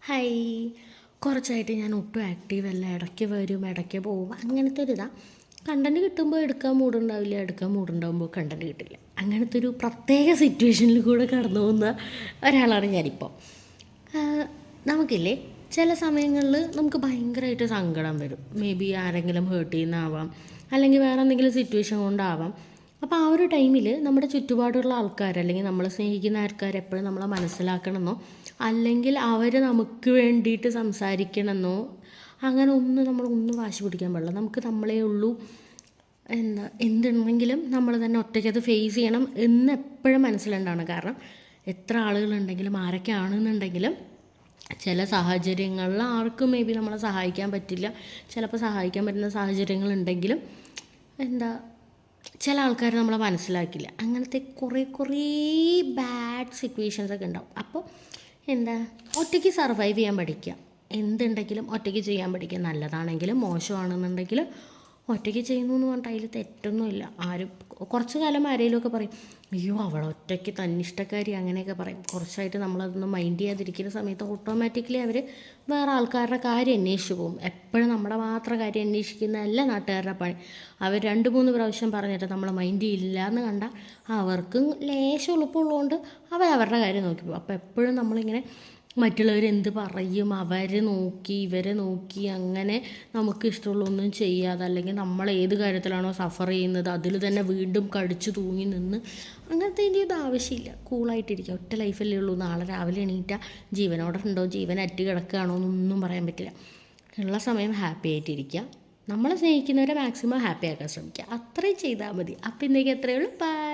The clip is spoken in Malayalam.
ഹായ്. കുറച്ചായിട്ട് ഞാൻ ഒട്ടും ആക്റ്റീവ് അല്ല. ഇടയ്ക്ക് വരും, ഇടയ്ക്ക് പോവും. അങ്ങനത്തെ ഒരു ഇതാണ്. കണ്ടൻറ്റ് കിട്ടുമ്പോൾ എടുക്കാൻ മൂടുണ്ടാവില്ല, എടുക്കാൻ മൂടുണ്ടാകുമ്പോൾ കണ്ടൻറ്റ് കിട്ടില്ല. അങ്ങനത്തെ ഒരു പ്രത്യേക സിറ്റുവേഷനിൽ കൂടെ കടന്നു പോകുന്ന ഒരാളാണ് ഞാനിപ്പോൾ. നമുക്കില്ലേ ചില സമയങ്ങളിൽ നമുക്ക് ഭയങ്കരമായിട്ട് സങ്കടം വരും. മേ ബി ആരെങ്കിലും ഹേർട്ട് ചെയ്യുന്നതാവാം, അല്ലെങ്കിൽ വേറെ എന്തെങ്കിലും സിറ്റുവേഷൻ കൊണ്ടാവാം. അപ്പോൾ ആ ഒരു ടൈമിൽ നമ്മുടെ ചുറ്റുപാടുള്ള ആൾക്കാർ, അല്ലെങ്കിൽ നമ്മൾ സ്നേഹിക്കുന്ന ആൾക്കാർ എപ്പോഴും നമ്മളെ മനസ്സിലാക്കണമെന്നോ അല്ലെങ്കിൽ അവർ നമുക്ക് വേണ്ടിയിട്ട് സംസാരിക്കണമെന്നോ അങ്ങനെ ഒന്നും നമ്മളൊന്നും വാശി പിടിക്കാൻ പാടില്ല. നമുക്ക് നമ്മളേ ഉള്ളൂ. എന്തുണ്ടെങ്കിലും നമ്മൾ തന്നെ ഒറ്റയ്ക്ക് അത് ഫേസ് ചെയ്യണം എന്ന് എപ്പോഴും മനസ്സിലുണ്ടാണ്. കാരണം എത്ര ആളുകളുണ്ടെങ്കിലും ആരൊക്കെ ആണെന്നുണ്ടെങ്കിലും ചില സാഹചര്യങ്ങളിൽ ആർക്കും മേ ബി നമ്മളെ സഹായിക്കാൻ പറ്റില്ല. ചിലപ്പോൾ സഹായിക്കാൻ പറ്റുന്ന സാഹചര്യങ്ങളുണ്ടെങ്കിലും ചില ആൾക്കാർ നമ്മളെ മനസ്സിലാക്കില്ല. അങ്ങനത്തെ കുറേ ബാഡ് സിറ്റുവേഷൻസൊക്കെ ഉണ്ടാവും. അപ്പോൾ ഒറ്റയ്ക്ക് സർവൈവ് ചെയ്യാൻ പഠിക്കുക. എന്തുണ്ടെങ്കിലും ഒറ്റയ്ക്ക് ചെയ്യാൻ പഠിക്കുക. നല്ലതാണെങ്കിലും മോശമാണെന്നുണ്ടെങ്കിലും ഒറ്റയ്ക്ക് ചെയ്യുന്നു എന്ന് പറഞ്ഞിട്ട് അതിൽ തെറ്റൊന്നുമില്ല. ആരും കുറച്ച് കാലം ആരെങ്കിലുമൊക്കെ പറയും, അയ്യോ അവൾ ഒറ്റയ്ക്ക് തന്നിഷ്ടക്കാരി, അങ്ങനെയൊക്കെ പറയും. കുറച്ചായിട്ട് നമ്മളതൊന്നും മൈൻഡ് ചെയ്യാതിരിക്കുന്ന സമയത്ത് ഓട്ടോമാറ്റിക്കലി അവർ വേറെ ആൾക്കാരുടെ കാര്യം അന്വേഷിച്ച് പോകും. എപ്പോഴും നമ്മുടെ മാത്രം കാര്യം അന്വേഷിക്കുന്ന എല്ലാ നാട്ടുകാരുടെ പണി. അവർ 2-3 പ്രാവശ്യം പറഞ്ഞിട്ട് നമ്മൾ മൈൻഡ് ചെയ്യില്ല എന്ന് കണ്ടാൽ അവർക്ക് ലേശം എളുപ്പമുള്ളതുകൊണ്ട് അവരവരുടെ കാര്യം നോക്കി പോകും. അപ്പോൾ എപ്പോഴും നമ്മളിങ്ങനെ മറ്റുള്ളവരെന്ത് പറയും, അവരെ നോക്കി ഇവരെ നോക്കി അങ്ങനെ നമുക്ക് ഇഷ്ടമുള്ളതൊന്നും ചെയ്യാതെ, അല്ലെങ്കിൽ നമ്മൾ ഏത് കാര്യത്തിലാണോ സഫർ ചെയ്യുന്നത് അതിൽ തന്നെ വീണ്ടും കടിച്ചു തൂങ്ങി നിന്ന് അങ്ങനത്തെ ഇത് ആവശ്യമില്ല. കൂളായിട്ടിരിക്കുക. ഒറ്റ ലൈഫല്ലേ ഉള്ളൂ. നാളെ രാവിലെ എണീറ്റാൽ ജീവനോടെ ഉണ്ടോ, ജീവൻ അറ്റ് കിടക്കുകയാണോ എന്നൊന്നും പറയാൻ പറ്റില്ല. ഉള്ള സമയം ഹാപ്പി ആയിട്ടിരിക്കുക. നമ്മളെ സ്നേഹിക്കുന്നവരെ മാക്സിമം ഹാപ്പി ആക്കാൻ ശ്രമിക്കുക. അത്രയും ചെയ്താൽ മതി. അപ്പോൾ ഇന്നേക്ക് എത്രയേ ഉള്ളൂ. ബൈ.